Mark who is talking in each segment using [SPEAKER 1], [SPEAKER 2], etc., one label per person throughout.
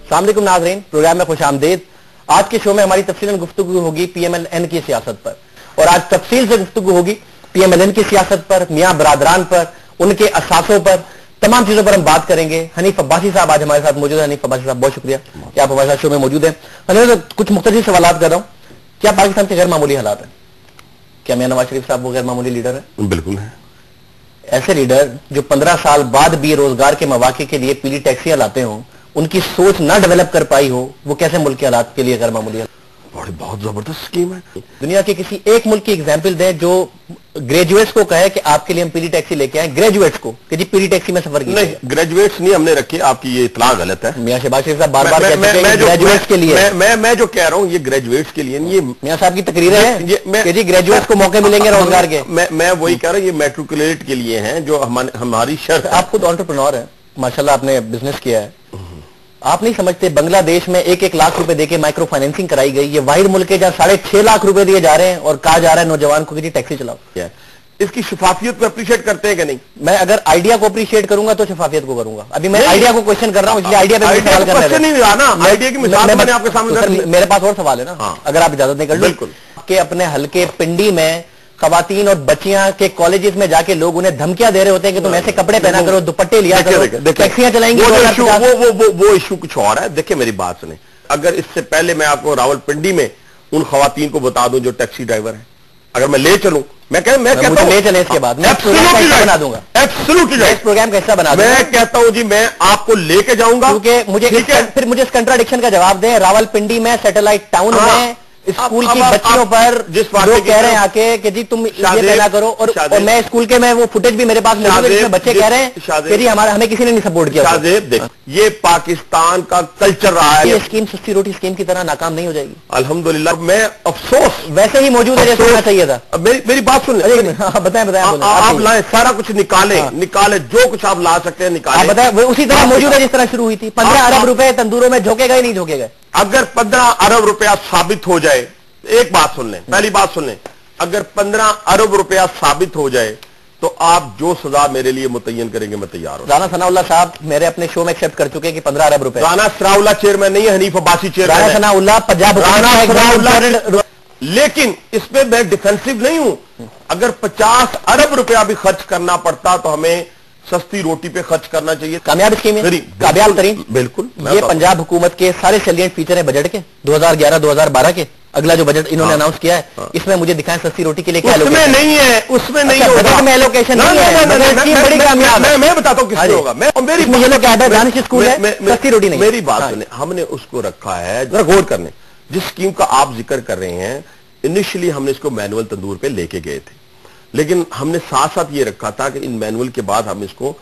[SPEAKER 1] السلام علیکم ناظرین، پروگرام میں خوش آمدید۔ آج کے شو میں ہماری تفصیلاً گفتگو ہوگی پی ایم ایل این کی سیاست پر، اور آج تفصیل سے گفتگو ہوگی پی ایم ایل این کی سیاست پر، میاں برادران پر، ان کے اثاثوں پر، تمام چیزوں پر ہم بات کریں گے۔ حنیف عباسی صاحب آج ہمارے ساتھ موجود ہیں۔ حنیف عباسی صاحب بہت شکریہ کہ آپ ہمارے ساتھ شو میں موجود ہیں۔ حنیف، کچھ مختصر سوالات کر رہا ہوں۔ کیا پاکستان کے غیر معمولی حالات ہیں؟ کیا میاں نواز شریف صاحب وہ غیر معمولی لیڈر ہیں؟
[SPEAKER 2] بالکل ہے۔
[SPEAKER 1] ایسے لیڈر جو 15 سال بعد بھی روزگار کے مواقع کے لیے پیلی ٹیکسیاں لاتے ہوں، ان کی سوچ نہ ڈیولپ کر پائی ہو، وہ کیسے ملک کے حالات کے لیے غیر معمولی ہے؟
[SPEAKER 2] بہت زبردست اسکیم ہے۔
[SPEAKER 1] دنیا کے کسی ایک ملک کی ایگزامپل دیں جو گریجویٹس کو کہے کہ آپ کے لیے ہم پیلی ٹیکسی لے کے آئیں، گریجویٹس کو کہ جی پیلی ٹیکسی میں سفر کیا۔
[SPEAKER 2] نہیں، گریجویٹس نہیں ہم نے رکھے، آپ کی یہ اطلاع غلط ہے۔
[SPEAKER 1] میاں شہباز شریف صاحب بار بار کہتے ہیں کہ گریجویٹس کے لیے،
[SPEAKER 2] میں جو کہہ رہا ہوں یہ گریجویٹس کے لیے نہیں، یہ
[SPEAKER 1] میاں صاحب کی تقریریں ہیں کہ جی گریجویٹس کو موقع ملیں گے روزگار کے۔
[SPEAKER 2] میں وہی کہہ رہا ہوں، یہ میٹریکولیٹ کے لیے ہیں جو ہماری شرط۔
[SPEAKER 1] آپ خود انٹرپرینور ہیں ماشاءاللہ، آپ نے بزنس کیا ہے۔ آپ نہیں سمجھتے بنگلہ دیش میں 1-1 لاکھ روپے دے کے مائکرو فائنینسنگ کرائی گئی، یہ واحد ملک ہے جہاں 6.5 لاکھ روپے دیے جا رہے ہیں اور کہا جا رہا ہے نوجوان کو کہ جی ٹیکسی چلاؤ۔
[SPEAKER 2] اس کی شفافیت کو اپریشیٹ کرتے ہیں کہ نہیں؟
[SPEAKER 1] میں اگر آئیڈیا کو اپریشیٹ کروں گا تو شفافیت کو کروں گا۔ ابھی میں آئیڈیا کو کوشچن کر رہا ہوں، اس لیے آئیڈیا پہ سوال کر رہے ہیں۔ میرے پاس اور سوال ہے نا، اگر آپ اجازت نہیں کر لیں۔ بالکل کہ اپنے حلقے پنڈی میں خواتین اور بچیاں کے کالجز میں جا کے لوگ انہیں دھمکیاں دے رہے ہوتے ہیں کہ تم ایسے کپڑے پہنا کرو، دوپٹے لیا کرو، ٹیکسیاں چلائیں گی۔
[SPEAKER 2] وہ ایشو کچھ اور ہے۔ دیکھیں میری بات سنیں، اگر اس سے پہلے میں آپ کو راول پنڈی میں ان خواتین کو بتا دوں جو ٹیکسی ڈرائیور ہیں، اگر میں لے چلوں، میں کہتا ہوں
[SPEAKER 1] لے چلیں، اس کے بعد میں بنا دوں گا، پروگرام کیسا بنا دوں گا۔
[SPEAKER 2] میں کہتا ہوں جی میں آپ کو لے کے جاؤں گا،
[SPEAKER 1] کیونکہ مجھے اس کنٹراڈکشن کا جواب دیں۔ راول پنڈی میں سیٹلائٹ ٹاؤن میں اسکول کی بچیوں پر جو کہہ رہے ہیں آ کے کہ جی تم یہ پیدا کرو، اور میں اسکول کے میں وہ فوٹیج بھی میرے پاس موجود ہے جس میں بچے کہہ رہے ہیں کہ جی ہمیں کسی نے نہیں سپورٹ کیا۔
[SPEAKER 2] یہ پاکستان کا کلچر رہا ہے۔
[SPEAKER 1] یہ اسکیم سستی روٹی اسکیم کی طرح ناکام نہیں ہو جائے گی
[SPEAKER 2] الحمدللہ۔ میں افسوس
[SPEAKER 1] ویسے ہی موجود ہے جیسے ہونا چاہیے تھا۔
[SPEAKER 2] میری بات سن لیں،
[SPEAKER 1] بتائیں
[SPEAKER 2] آپ لائیں، سارا کچھ نکالیں، جو کچھ آپ لا سکتے ہیں نکالیں۔
[SPEAKER 1] بتائیں وہ اسی طرح موجود ہے جس طرح شروع ہوئی تھی۔ 15 ارب روپے تندوروں میں جھونکے گئے نہیں جھونکے گئے؟
[SPEAKER 2] اگر 15 ارب روپیہ ثابت ہو جائے، ایک بات سن لیں، پہلی بات سن لیں، اگر 15 ارب روپیہ ثابت ہو جائے تو آپ جو سزا میرے لیے متعین کریں گے میں تیار ہوں۔
[SPEAKER 1] رانا ثناء اللہ صاحب میرے اپنے شو میں ایکسپٹ کر چکے کہ 15 ارب روپے۔
[SPEAKER 2] رانا ثناء اللہ چیئرمین نہیں ہے، حنیف عباسی چیئرمین ہے۔
[SPEAKER 1] رانا ثناء اللہ پنجاب
[SPEAKER 2] لیکن اس پہ میں ڈیفینسو نہیں ہوں۔ اگر 50 ارب روپیہ بھی خرچ کرنا پڑتا تو ہمیں سستی روٹی پہ خرچ کرنا چاہیے۔
[SPEAKER 1] کامیاب اسکیم ہے، کامیاب ترین۔
[SPEAKER 2] بالکل،
[SPEAKER 1] یہ پنجاب حکومت کے سارے سیلینٹ فیچر ہیں بجٹ کے 2011-2012 کے۔ اگلا جو بجٹ انہوں نے اناؤنس کیا ہے اس میں مجھے دکھائیں سستی روٹی کے لیے کیا
[SPEAKER 2] اس میں نہیں ہے، اس میں نہیں ہوگا،
[SPEAKER 1] بجٹ میں ایلوکیشن نہیں ہے، بڑی کامیاب ہے۔
[SPEAKER 2] میں بتاتا ہوں کس میں ہوگا۔
[SPEAKER 1] یہ لوگ کہتے ہیں دانش اسکول ہے، سستی روٹی نہیں۔
[SPEAKER 2] میری بات سنیں، ہم نے اس کو رکھا ہے، ذرا غور کرنے، جس اسکیم کا آپ ذکر کر رہے ہیں انیشلی ہم نے اس کو مینول تندور پہ لے کے گئے تھے، لیکن ہم نے ساتھ ساتھ یہ رکھا تھا کہ ان مینول کے بعد ہم اس کو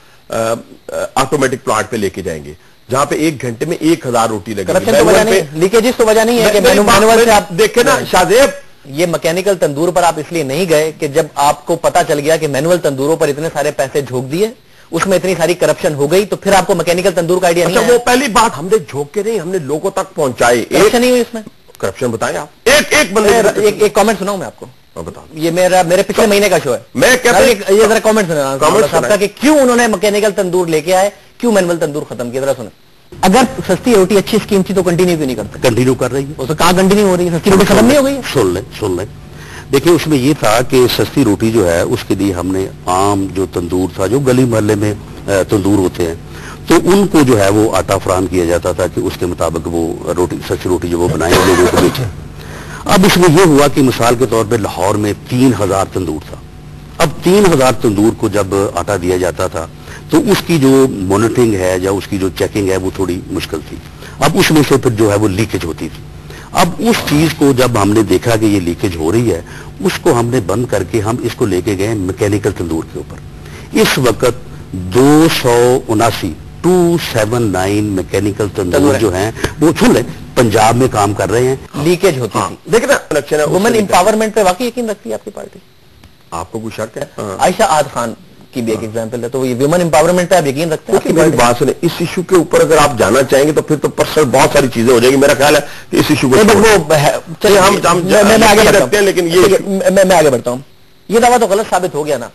[SPEAKER 2] آٹومیٹک پلانٹ پہ لے کے جائیں گے جہاں پہ 1 گھنٹے میں 1000 روٹی لگے گی۔
[SPEAKER 1] لیکیجز تو وجہ نہیں ہے کہ مینول سے آپ
[SPEAKER 2] دیکھیں نا شاہزیب،
[SPEAKER 1] یہ مکینیکل تندور پر آپ اس لیے نہیں گئے کہ جب آپ کو پتا چل گیا کہ مینول تندوروں پر اتنے سارے پیسے جھونک دیے، اس میں اتنی ساری کرپشن ہو گئی، تو پھر آپ کو مکینیکل تندور کا آئیڈیا نہیں ہے؟
[SPEAKER 2] وہ پہلی بات ہم نے جھونک کے نہیں، ہم نے لوگوں تک پہنچائے۔
[SPEAKER 1] کرپشن نہیں ہوئی اس میں؟
[SPEAKER 2] کرپشن بتائیں آپ، ایک بندے
[SPEAKER 1] ایک کامنٹ سناؤں میں آپ کو،
[SPEAKER 2] بتا،
[SPEAKER 1] یہ میرے پچھلے مہینے کا شو ہے،
[SPEAKER 2] میں کہتا ہوں
[SPEAKER 1] یہ ذرا کامنٹ سنا کہ کیوں انہوں نے مکینیکل تندور لے کے آئے، کیوں مینول تندور ختم کیا، ذرا سنیں۔ اگر سستی روٹی اچھی اسکیم تھی تو کنٹینیو کیوں نہیں کرتے؟
[SPEAKER 3] کنٹینیو کر رہی ہے،
[SPEAKER 1] تو کہاں کنٹینیو ہو رہی ہے؟ سستی روٹی ختم نہیں ہو گئی؟
[SPEAKER 3] سن لیں دیکھیں، اس میں یہ تھا کہ سستی روٹی جو ہے اس کے لیے ہم نے عام جو تندور تھا، جو گلی محلے میں تندور ہوتے ہیں، تو ان کو جو ہے وہ آٹا فراہم کیا جاتا تھا کہ اس کے مطابق وہ روٹی، سستی روٹی جو وہ بنائیں لوگوں کو بیچیں۔ اب اس میں یہ ہوا کہ مثال کے طور پہ لاہور میں 3000 تندور تھا۔ اب 3000 تندور کو جب آٹا دیا جاتا تھا تو اس کی جو مانیٹرنگ ہے یا اس کی جو چیکنگ ہے وہ تھوڑی مشکل تھی۔ اب اس میں سے پھر جو ہے وہ لیکیج ہوتی تھی۔ اب اس چیز کو جب ہم نے دیکھا کہ یہ لیکیج ہو رہی ہے، اس کو ہم نے بند کر کے ہم اس کو لے کے گئے میکینیکل تندور کے اوپر۔ اس وقت 279 میکینیکل تندور جو ہیں وہ چھو لیں پنجاب میں کام کر رہے ہیں۔
[SPEAKER 1] لیکیج ہوتی تھی۔
[SPEAKER 2] دیکھیں نا
[SPEAKER 1] وومن امپاورمنٹ پہ واقعی یقین رکھتی ہے آپ کی پارٹی؟
[SPEAKER 2] آپ کو کوئی شک ہے؟
[SPEAKER 1] عائشہ عاد خان کی بھی ایک ایگزامپل ہے، تو یہ ویمن امپاورمنٹ پہ آپ یقین رکھتے ہیں؟
[SPEAKER 2] میری بات سنیں، اس ایشو کے اوپر اگر آپ جانا چاہیں گے تو پھر تو پرسنل بہت ساری چیزیں ہو جائیں گی۔ میرا خیال ہے کہ اس ایشو کو
[SPEAKER 1] میں آگے بڑھتا ہوں۔ یہ دعویٰ تو غلط ثابت ہو گیا نا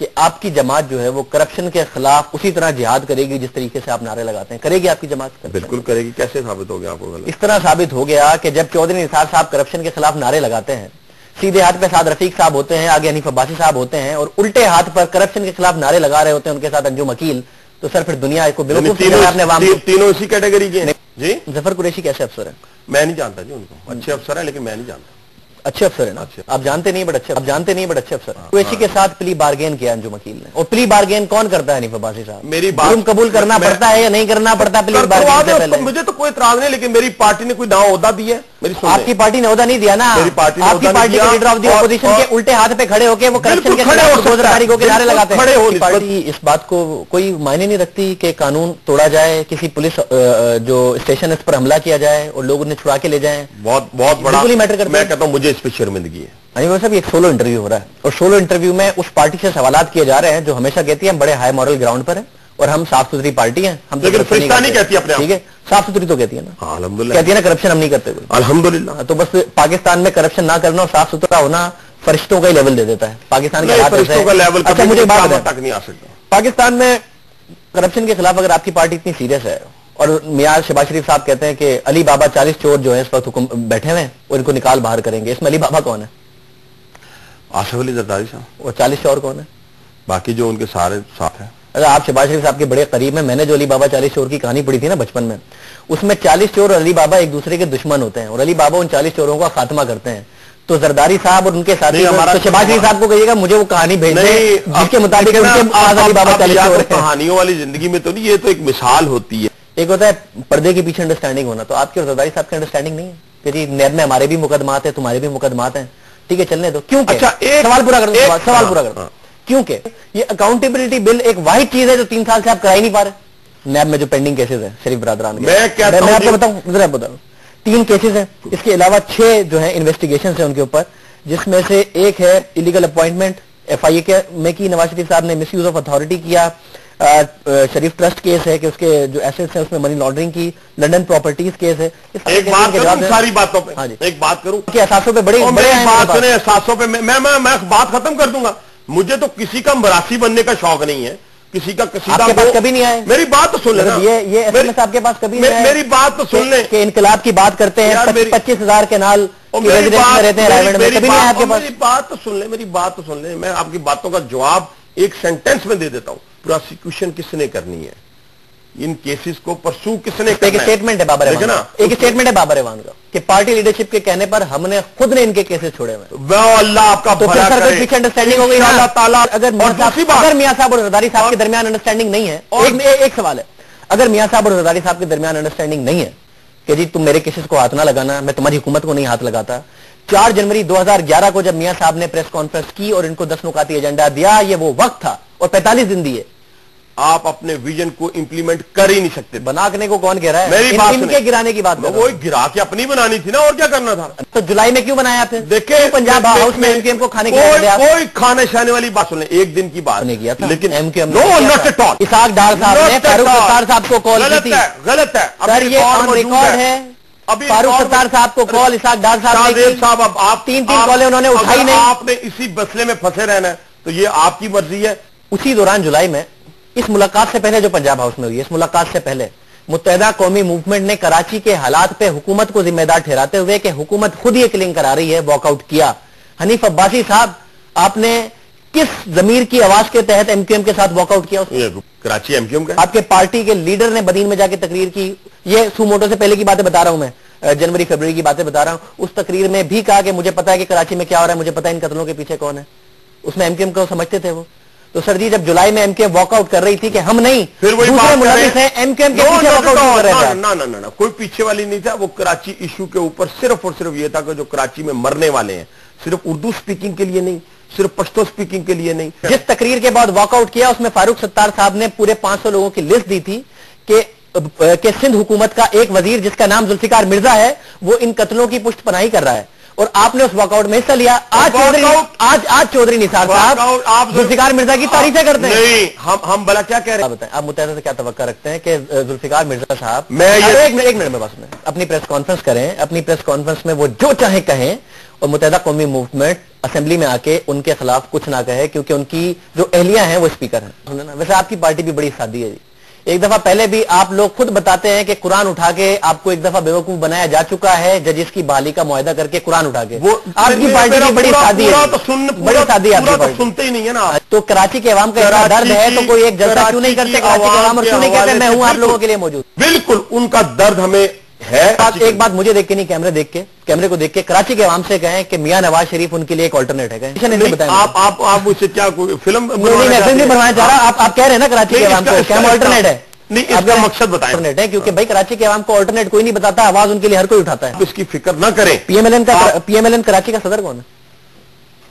[SPEAKER 1] کہ آپ کی جماعت جو ہے وہ کرپشن کے خلاف اسی طرح جہاد کرے گی جس طریقے سے آپ نعرے لگاتے ہیں؟ کرے گی آپ کی جماعت؟
[SPEAKER 2] بالکل کرے گی. کیسے ثابت ہو گیا آپ کو غلط؟
[SPEAKER 1] اس طرح ثابت ہو گیا کہ جب چودھری نثار صاحب کرپشن کے خلاف نعرے لگاتے ہیں، سیدھے ہاتھ پہ سعد رفیق صاحب ہوتے ہیں، آگے حنیف عباسی صاحب ہوتے ہیں، اور الٹے ہاتھ پر کرپشن کے خلاف نعرے لگا رہے ہوتے ہیں ان کے ساتھ انجم عقیل، تو سر پھر دنیا کو بیوقوف سمجھا آپ نے عوام کو.
[SPEAKER 2] تینوں اسی کیٹیگری کے ہیں جی.
[SPEAKER 1] ظفر قریشی کیسے افسر ہیں؟
[SPEAKER 2] میں نہیں جانتا جی ان کو. اچھے افسر ہیں لیکن میں نہیں جانتا.
[SPEAKER 1] اچھے افسر ہیں نا، آپ جانتے نہیں بٹ اچھے افسر ہیں. قریشی کے ساتھ پلی بارگین کیا انجم عقیل نے، اور پلی بارگین کون کرتا ہے؟ حنیف عباسی صاحب.
[SPEAKER 2] میری بات
[SPEAKER 1] قبول کرنا پڑتا ہے یا نہیں کرنا پڑتا پلی بارگین سے پہلے؟
[SPEAKER 2] مجھے تو کوئی اعتراض نہیں، لیکن میری پارٹی نے کوئی نام عہدہ دیا ہے؟
[SPEAKER 1] آپ کی پارٹی نے عہدہ نہیں دیا نا.
[SPEAKER 2] میری پارٹی نے
[SPEAKER 1] آپ کی پارٹی کے لیڈر آف دی اپوزیشن کے الٹے ہاتھ پہ کھڑے ہو کے وہ کرپشن کے خلاف 2000 تاریخوں کے نعرے لگاتے ہیں. پارٹی اس بات کو کوئی معنی نہیں رکھتی کہ قانون توڑا جائے، کسی پولیس جو اسٹیشن اس پر حملہ کیا جائے اور لوگ انہیں چھڑا کے لے جائیں.
[SPEAKER 2] بہت بڑا میٹر کرتا ہے. میں کہتا ہوں مجھے اس پہ شرمندگی ہے.
[SPEAKER 1] انیل صاحب ایک سولو انٹرویو ہو رہا ہے، اور سولو انٹرویو میں اس پارٹی سے سوالات کیے جا رہے ہیں جو ہمیشہ کہتی ہے ہم بڑے ہائی مورل گراؤنڈ پر ہیں اور ہم صاف ستھری پارٹی ہیں. ہم
[SPEAKER 2] لیکن فرشتہ نہیں کہتی اپنے آپ.
[SPEAKER 1] ٹھیک ہے، صاف ستھری تو کہتی ہے نا.
[SPEAKER 2] الحمدللہ
[SPEAKER 1] کہتی ہے نا کرپشن ہم نہیں کرتے.
[SPEAKER 2] الحمدللہ.
[SPEAKER 1] تو بس پاکستان میں کرپشن نہ کرنا اور صاف ستھرا ہونا فرشتوں کا ہی لیول دے دیتا ہے. پاکستان کے
[SPEAKER 2] فرشتوں کا لیول
[SPEAKER 1] اچھا مجھے بات
[SPEAKER 2] تک نہیں آ سکتا.
[SPEAKER 1] پاکستان میں کرپشن کے خلاف اگر آپ کی پارٹی اتنی سیریس ہے اور میاں شہباز شریف صاحب کہتے ہیں کہ علی بابا 40 چور جو ہیں اس وقت بیٹھے ہوئے ہیں اور ان کو نکال باہر کریں گے، اس میں علی بابا کون ہے؟
[SPEAKER 2] آصف علی زرداری صاحب.
[SPEAKER 1] اور 40 چور کون ہے؟
[SPEAKER 2] باقی جو ان کے سارے ساتھ ہیں.
[SPEAKER 1] اگر آپ شہباز شریف صاحب کے بڑے قریب ہیں، میں نے جو علی بابا 40 چور کی کہانی پڑھی تھی نا بچپن میں، اس میں 40 چور اور علی بابا ایک دوسرے کے دشمن ہوتے ہیں اور علی بابا ان 40 چوروں کا خاتمہ کرتے ہیں. تو زرداری صاحب اور ان کے ساتھی شہباز شریف صاحب کو کہیے گا مجھے وہ کہانی بھیج دیں جس کے مطابق علی بابا 40 چور ہیں.
[SPEAKER 2] کہانیوں والی زندگی میں تو نہیں، یہ تو ایک مثال ہوتی ہے.
[SPEAKER 1] ایک ہوتا ہے پردے کے پیچھے انڈرسٹینڈنگ ہونا، تو آپ کے اور زرداری صاحب کی انڈرسٹینڈنگ نہیں ہے کہ جی نیب میں ہمارے بھی مقدمات ہیں، تمہارے بھی مقدمات ہیں، ٹھیک ہے چلنے دو. کیوں؟
[SPEAKER 2] اچھا
[SPEAKER 1] سوال پورا کر دو. کیونکہ یہ اکاؤنٹیبلٹی بل ایک واحد چیز ہے جو 3 سال سے آپ کرا ہی نہیں پا رہے. نیب میں جو پینڈنگ کیسز ہیں شریف برادران کے، میں آپ کو بتاؤں 3 کیسز ہیں، اس کے علاوہ 6 جو ہیں انویسٹیگیشنز ہیں ان کے اوپر، جس میں سے ایک ہے ایلیگل اپوائنٹمنٹ ایف آئی اے میں کی نواز شریف صاحب نے مس یوز آف اتھارٹی کیا. شریف ٹرسٹ کیس ہے کہ اس کے جو ایسٹس ہیں اس میں منی لانڈرنگ کی. لنڈن پراپرٹیز کیس ہے.
[SPEAKER 2] ایک بات کروں ساری باتوں پہ، ایک بات کروں
[SPEAKER 1] کہ اثاثوں پہ بڑے
[SPEAKER 2] بات سنیں، اثاثوں پہ میں بات ختم کر دوں گا. مجھے تو کسی کا مراسی بننے کا شوق نہیں ہے، کسی کا
[SPEAKER 1] کبھی نہیں آئے.
[SPEAKER 2] میری بات تو سن لیں.
[SPEAKER 1] یہ صاحب کے پاس کبھی
[SPEAKER 2] میری بات تو سن لیں
[SPEAKER 1] کہ انقلاب کی بات کرتے ہیں 25,000 کے نال
[SPEAKER 2] میری بات تو سن لیں. میری بات تو سن لیں. میں آپ کی باتوں کا جواب ایک سینٹینس میں دے دیتا ہوں. پروسیکیوشن کس نے کرنی ہے، ان کیسز کو پرسو کس نے کرنا ہے؟ ایک اسٹیٹمنٹ ہے
[SPEAKER 1] بابر ایوان کا کہ پارٹی لیڈرشپ کے کہنے پر ہم نے خود نے ان کے کیسز چھوڑے ہوئے.
[SPEAKER 2] اللہ آپ کا
[SPEAKER 1] بھلا کرے. پیچھے انڈرسٹینڈنگ ہو گئی اللہ تعالیٰ. اگر میاں صاحب اور زرداری صاحب کے درمیان انڈرسٹینڈنگ نہیں ہے، ایک سوال ہے، اگر میاں صاحب اور زرداری صاحب کے درمیان انڈرسٹینڈنگ نہیں ہے کہ جی تم میرے کیسز کو ہاتھ نہ لگانا، میں تمہاری حکومت کو نہیں ہاتھ لگاتا. 4 جنوری 2011 کو جب میاں صاحب نے پریس کانفرنس کی اور ان کو 10 نکاتی ایجنڈا دیا، یہ وہ وقت تھا اور 45 دن دیے.
[SPEAKER 2] آپ اپنے ویژن کو امپلیمنٹ کر ہی نہیں سکتے.
[SPEAKER 1] بنانے کو کون کہہ رہا ہے؟
[SPEAKER 2] میری بات
[SPEAKER 1] ان کے گرانے کی بات کر رہا ہوں.
[SPEAKER 2] وہ گرا کے اپنی بنانی تھی نا، اور کیا کرنا تھا.
[SPEAKER 1] تو جولائی میں کیوں بنایا پھر؟
[SPEAKER 2] دیکھیں
[SPEAKER 1] پنجاب ہاؤس میں ایم کیو ایم کو کھانے
[SPEAKER 2] کوئی کھانے شانے والی بات سن لیں. ایک دن کی بات
[SPEAKER 1] نہیں کیا تھا
[SPEAKER 2] لیکن
[SPEAKER 1] M Q M
[SPEAKER 2] Ishaq
[SPEAKER 1] Dar صاحب نے فاروق ستار صاحب کو کال کی تھی.
[SPEAKER 2] غلط ہے
[SPEAKER 1] سر، یہ آن ریکارڈ ہے. فاروق ستار صاحب کو کال اسحاق ڈار صاحب نے
[SPEAKER 2] صاحب اب آپ
[SPEAKER 1] 3 کالیں انہوں نے اٹھائی نہیں.
[SPEAKER 2] آپ نے اسی مسئلے میں پھنسے رہنا ہے تو یہ آپ کی مرضی ہے.
[SPEAKER 1] اسی دوران جولائی میں اس ملاقات سے پہلے جو پنجاب ہاؤس میں ہوئی ہے، اس ملاقات سے پہلے متحدہ قومی موومنٹ نے کراچی کے حالات پہ حکومت کو ذمہ دار ٹھہراتے ہوئے کہ حکومت خود یہ کلنگ کرا رہی ہے، واک آؤٹ کیا. حنیف عباسی صاحب، آپ نے کس ضمیر کی آواز کے تحت ایم کیو ایم کے ساتھ واک آؤٹ کیا؟
[SPEAKER 2] کراچی ایم کیو ایم کا
[SPEAKER 1] آپ کے پارٹی کے لیڈر نے بدین میں جا کے تقریر کی. یہ سو موٹو سے پہلے کی باتیں بتا رہا ہوں، میں جنوری فروری کی باتیں بتا رہا ہوں. اس تقریر میں بھی کہا کہ مجھے پتا ہے کہ کراچی میں کیا ہو رہا ہے، مجھے پتا ہے ان قتلوں کے پیچھے کون ہے. اس میں ایم کیو ایم کو سمجھتے تھے وہ. تو سر جی جب جولائی میں M Q M walk out کر رہی تھی کہ ہم نہیں،
[SPEAKER 2] پھر وہی بات
[SPEAKER 1] ملازم ہیں ایم کیو ایم کے پیچھے واک آؤٹ کر رہے تھے.
[SPEAKER 2] نہ کوئی پیچھے والی نہیں تھا. وہ کراچی ایشو کے اوپر صرف اور صرف یہ تھا کہ جو کراچی میں مرنے والے ہیں صرف اردو سپیکنگ کے لیے نہیں، صرف پشتو سپیکنگ کے لیے نہیں.
[SPEAKER 1] جس تقریر کے بعد واک آؤٹ کیا اس میں فاروق ستار صاحب نے پورے 500 لوگوں کی لسٹ دی تھی کہ سندھ حکومت کا ایک وزیر جس کا نام ذوالفقار مرزا ہے وہ ان قتلوں کی پشت پناہی کر رہا ہے، اور آپ نے اس واک آؤٹ میں حصہ لیا. آج چودھری نثار صاحب ذوالفقار مرزا کی تعریفیں کرتے ہیں.
[SPEAKER 2] نہیں، ہم بلا کیا کہہ رہے ہیں؟
[SPEAKER 1] آپ متحدہ سے کیا توقع رکھتے ہیں کہ ذوالفقار مرزا صاحب ایک منٹ میں بس اپنی پریس کانفرنس کریں، اپنی پریس کانفرنس میں وہ جو چاہیں کہیں، اور متحدہ قومی موومنٹ اسمبلی میں آ کے ان کے خلاف کچھ نہ کہے کیونکہ ان کی جو اہلیہ ہیں وہ اسپیکر ہیں. ویسے آپ کی پارٹی بھی بڑی سادی ہے جی. ایک دفعہ پہلے بھی آپ لوگ خود بتاتے ہیں کہ قرآن اٹھا کے آپ کو ایک دفعہ بیوقوف بنایا جا چکا ہے ججز کی بحالی کا معاہدہ کر کے قرآن اٹھا کے. آپ کی پارٹی بھی بڑی سادی ہے, بڑی سادی ہے آپ کی پارٹی.
[SPEAKER 2] سنتے ہی نہیں ہے نا.
[SPEAKER 1] تو کراچی کے عوام کا اتنا درد ہے تو کوئی ایک جلسہ کیوں نہیں کرتے کراچی کے عوام اور کیوں نہیں کہتے میں ہوں آپ لوگوں کے لیے موجود.
[SPEAKER 2] بالکل ان کا درد ہمیں ہے.
[SPEAKER 1] ایک بات مجھے دیکھ کے نہیں, کیمرے کو دیکھ کے کراچی کے عوام سے کہیں کہ میاں نواز شریف ان کے لیے ایک آلٹرنیٹ ہے.
[SPEAKER 2] آپ مجھ سے کیا فلم
[SPEAKER 1] نہیں بنوانا چاہ رہا, آپ کہہ رہے ہیں نا کراچی کے عوام کو کیا آلٹرنیٹ ہے.
[SPEAKER 2] نہیں, اس کا مقصد بتائیں
[SPEAKER 1] ہے کیونکہ بھائی کراچی کے عوام کو آلٹرنیٹ کوئی نہیں بتاتا, آواز ان کے لیے ہر کوئی اٹھاتا ہے.
[SPEAKER 2] اس کی فکر نہ کریں.
[SPEAKER 1] P M L N Karachi کا صدر کون ہے؟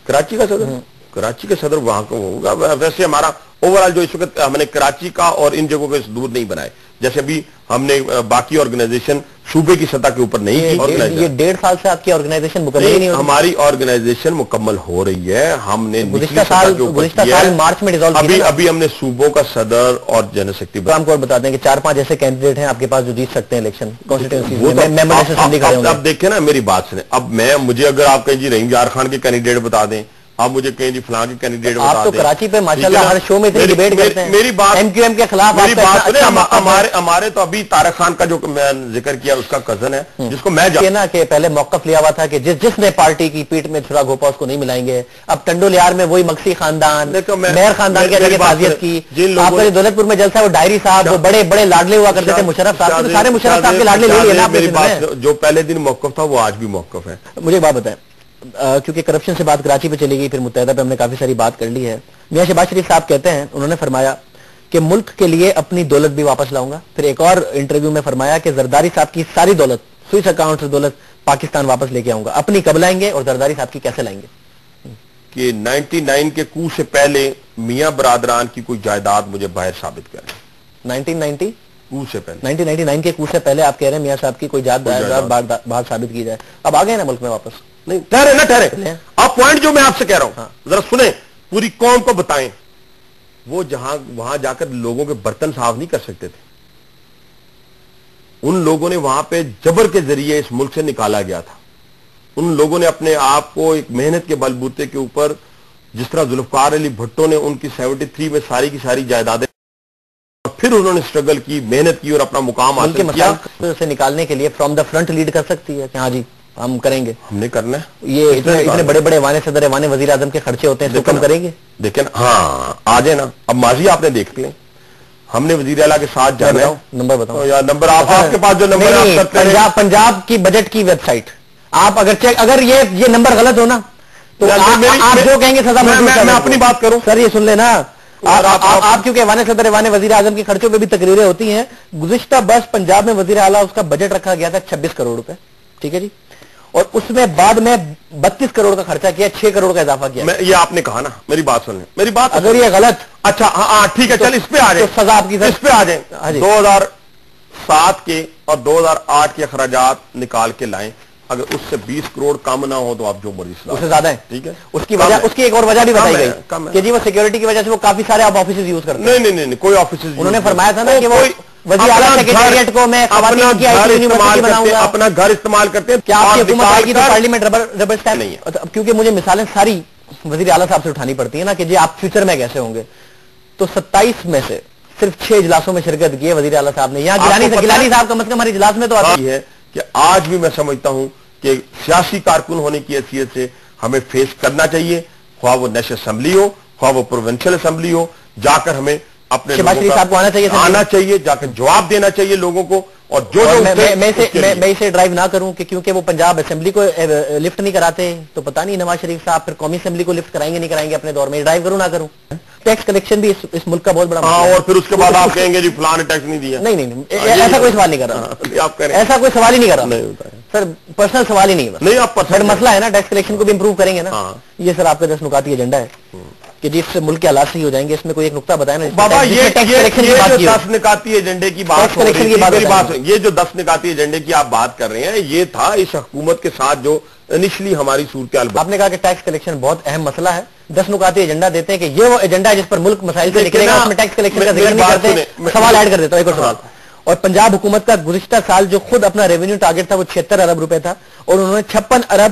[SPEAKER 2] کراچی کا صدر, کراچی کا صدر وہاں کو ہوگا. ویسے ہمارا اوورال جو اس وقت ہم نے کراچی کا اور ان جگہوں کے دور نہیں بنائے, جیسے ابھی ہم نے باقی آرگنائزیشن صوبے کی سطح کے اوپر نہیں کی.
[SPEAKER 1] یہ 1.5 سال سے آپ کی آرگنائزیشن مکمل نہیں ہوئی.
[SPEAKER 2] ہماری آرگنائزیشن مکمل ہو رہی ہے. ہم نے
[SPEAKER 1] گزشتہ سال مارچ میں ڈیزالو
[SPEAKER 2] کیا. ابھی ہم نے صوبوں کا صدر اور جنرل سیکرٹری
[SPEAKER 1] ہم کو بتا دیں کہ 4-5 ایسے کینڈیڈیٹ ہیں آپ کے پاس جو جیت سکتے ہیں الیکشن کانسٹیٹوئنسی.
[SPEAKER 2] اب دیکھیں نا میری بات سنیں. اب مجھے اگر آپ کہیں جی رحیم یار خان کے کینڈیڈیٹ بتا دیں, آپ مجھے کہیں جی فلاں کے کینڈیڈیٹ بتا دیں.
[SPEAKER 1] آپ تو کراچی پہ ماشاءاللہ ہر شو میں اتنی ڈیبیٹ کرتے ہیں.
[SPEAKER 2] میری بات
[SPEAKER 1] ایم کیو ایم کے خلاف
[SPEAKER 2] ہمارے تو ابھی طارق خان کا جو میں ذکر کیا اس کا کزن ہے جس کو میں
[SPEAKER 1] نا کہ پہلے موقف لیا ہوا تھا کہ جس نے پارٹی کی پیٹ میں چھرا گھوپا اس کو نہیں ملائیں گے. اب ٹنڈو لیار میں وہی مکسی خاندان مہر خاندان کے لگے تعزیت کی. آپ کا جو دولت پور میں جلسہ ہے وہ ڈائری صاحب وہ بڑے بڑے لاڈلے ہوا کرتے تھے مشرف صاحب, سارے مشرف صاحب کے لاڈلے لے لیے نا.
[SPEAKER 2] میری بات جو پہلے دن موقف تھا وہ آج بھی موقف ہے.
[SPEAKER 1] مجھے ایک بات بتائیں, کیونکہ کرپشن سے بات کراچی پہ چلی گئی, پھر متحدہ پہ ہم نے کافی ساری بات کر لی ہے. میاں شہباز شریف صاحب کہتے ہیں, انہوں نے فرمایا کہ ملک کے لیے اپنی دولت بھی واپس لاؤں گا. پھر ایک اور انٹرویو میں فرمایا کہ زرداری صاحب کی ساری دولت سوئس اکاؤنٹ سے دولت پاکستان واپس لے کے آؤں گا. اپنی کب لائیں گے اور زرداری صاحب کی کیسے لائیں گے؟
[SPEAKER 2] کہ 99 کے کو سے پہلے میاں برادران کی کوئی جائیداد مجھے باہر ثابت کریں.
[SPEAKER 1] 1990
[SPEAKER 2] کو سے پہلے
[SPEAKER 1] 1999 کے کو سے پہلے آپ کہہ رہے ہیں میاں صاحب کی کوئی جائیداد باہر ثابت کی جائے. اب آ گئے نا ملک میں واپس.
[SPEAKER 2] نہیں ٹھہرے آپ پوائنٹ جو میں آپ سے کہہ رہا ہوں ذرا سنیں, پوری قوم کو بتائیں. وہ وہاں جا کر لوگوں کے برتن صاف نہیں کر سکتے تھے. ان لوگوں نے وہاں پہ جبر کے ذریعے اس ملک سے نکالا گیا تھا. ان لوگوں نے اپنے آپ کو ایک محنت کے بل بوتے کے اوپر, جس طرح ذوالفقار علی بھٹو نے ان کی 73 میں ساری کی ساری جائیدادیں, پھر انہوں نے سٹرگل کی, محنت کی اور اپنا مقام حاصل کیا.
[SPEAKER 1] سے نکالنے کے لیے فرام دا فرنٹ لیڈ کر سکتی ہے کہ ہاں جی ہم کریں گے,
[SPEAKER 2] ہم نے کرنا ہے.
[SPEAKER 1] یہ اتنے بڑے بڑے ایوان صدر ایوان وزیر اعظم کے خرچے ہوتے ہیں تو کم کریں گے.
[SPEAKER 2] دیکھیں ہاں آ جائے نا. اب ماضی آپ نے دیکھ لیں, ہم نے وزیر اعلیٰ کے ساتھ جانا ہے.
[SPEAKER 1] نمبر بتاؤ
[SPEAKER 2] یا نمبر آپ کے پاس جو نمبر
[SPEAKER 1] پنجاب کی بجٹ کی ویب سائٹ آپ اگر چیک, اگر یہ نمبر غلط ہو نا تو آپ جو کہیں گے سزا.
[SPEAKER 2] میں اپنی بات کروں
[SPEAKER 1] سر, یہ سن لینا آپ کیونکہ ایوان صدر ایوان وزیر اعظم کے خرچوں پہ بھی تقریریں ہوتی ہیں. گزشتہ بس پنجاب میں وزیر اعلیٰ اس کا بجٹ رکھا گیا تھا 26 کروڑ روپے, ٹھیک ہے جی, اور اس میں بعد میں 32 کروڑ کا خرچہ کیا, 6 کروڑ کا اضافہ کیا.
[SPEAKER 2] یہ آپ نے کہا نا, میری بات سن لیں, میری بات
[SPEAKER 1] اگر یہ غلط.
[SPEAKER 2] اچھا ہاں ٹھیک ہے, چل اس پہ آ جائیں,
[SPEAKER 1] سزا آپ کی
[SPEAKER 2] اس پہ آ جائیں. 2007 کے اور 2008 کے اخراجات نکال کے لائیں. اگر اس سے 20 کروڑ کم نہ ہو تو آپ جو مرضی
[SPEAKER 1] اس سے زیادہ ہے,
[SPEAKER 2] ٹھیک ہے.
[SPEAKER 1] اس کی وجہ, اس کی ایک اور وجہ بھی بتائی گئی کہ جی وہ سیکیورٹی کی وجہ سے وہ کافی سارے آپ آفیسز یوز کرتے ہیں.
[SPEAKER 2] نہیں کوئی آفیسز
[SPEAKER 1] انہوں نے فرمایا تھا نا کہ وہ وزیر اعلیٰ سیکریٹریٹ کو میں خواتین کی آئی ٹی یونیورسٹی بناؤں گا,
[SPEAKER 2] اپنا گھر استعمال کرتے ہیں.
[SPEAKER 1] کیا آپ کی حکومت آئے گی تو پارلیمنٹ ربر اسٹیمپ نہیں ہے؟ کیونکہ مجھے مثالیں ساری وزیر اعلیٰ صاحب سے اٹھانی پڑتی ہیں نا کہ جی آپ فیوچر میں کیسے ہوں گے. تو 27 میں سے صرف 6 اجلاسوں میں شرکت کی ہے وزیر اعلیٰ صاحب نے. یہاں گیلانی صاحب کم از کم ہمارے اجلاس میں تو آتی
[SPEAKER 2] ہے کہ آج بھی میں سمجھتا ہوں کہ سیاسی کارکن ہونے کی حیثیت سے ہمیں فیس کرنا چاہیے, خواہ وہ نیشنل اسمبلی ہو خواہ وہ پروونشل اسمبلی ہو. جا کر ہمیں اپنے آنا چاہیے, جا کر جواب دینا چاہیے لوگوں کو. اور جو
[SPEAKER 1] میں اسے ڈرائیو نہ کروں کہ کیونکہ وہ پنجاب اسمبلی کو لفٹ نہیں کراتے تو پتہ نہیں نواز شریف صاحب پھر قومی اسمبلی کو لفٹ کرائیں گے نہیں کرائیں گے اپنے دور میں. ڈرائیو کروں نہ کروں. ٹیکس کلیکشن بھی اس ملک کا بہت بڑا
[SPEAKER 2] مسئلہ ہے. اور پھر اس کے بعد آپ کہیں گے جی فلاں نے ٹیکس نہیں دیا.
[SPEAKER 1] نہیں ایسا کوئی سوال نہیں کر رہا, ایسا کوئی سوال ہی نہیں کر رہا سر, پرسنل سوال ہی نہیں ہے. مسئلہ ہے نا ٹیکس کلیکشن کو بھی امپروو کریں گے نا. یہ سر آپ کا 10 نکاتی ایجنڈا ہے کہ جس سے ملک کے حالات صحیح ہو جائیں گے. اس میں کوئی ایک نقطہ بتائیں نا
[SPEAKER 2] بابا. یہ جو 10 نکاتی ایجنڈے کی بات, یہ جو 10 نکاتی ایجنڈے کی آپ بات کر رہے ہیں, یہ تھا اس حکومت کے ساتھ جو انیشلی ہماری صورتحال.
[SPEAKER 1] آپ نے کہا کہ ٹیکس کلیکشن بہت اہم مسئلہ ہے. 10 نکاتی ایجنڈا دیتے ہیں کہ یہ وہ ایجنڈا ہے جس پر ملک مسائل سے نکلے گا, اس میں ٹیکس کلیکشن کا ذکر نہیں کرتے. سوال ایڈ کر دیتا ہوں, ایک اور سوال. اور پنجاب حکومت کا گزشتہ سال جو خود اپنا ریونیو ٹارگٹ تھا وہ 76 ارب روپے تھا, اور انہوں نے 56 ارب